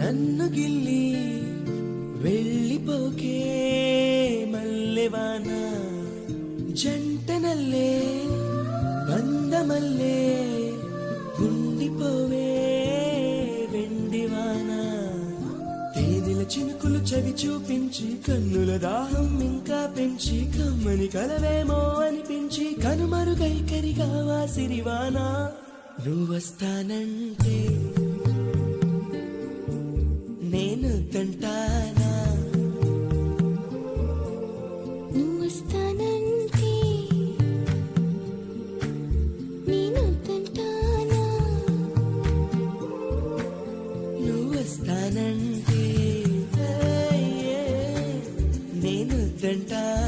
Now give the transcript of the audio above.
నన్ను గిల్లి వెళ్ళిపోకే మల్లెవాన జంటనల్లే బందమల్లే ఉండిపోవే వెండివాన తేనెల చినుకులు చవి చూపించి కన్నుల దాహం ఇంకా పెంచి కమ్మని కలవేమో అనిపించి కనుమరుగైకరిగా వాసిరివానా నువ్వొస్తానంటే నేను తంటానా నువ్వొస్తానంటే నేను తంటానా నువ్వొస్తానంటే నేను తంటానా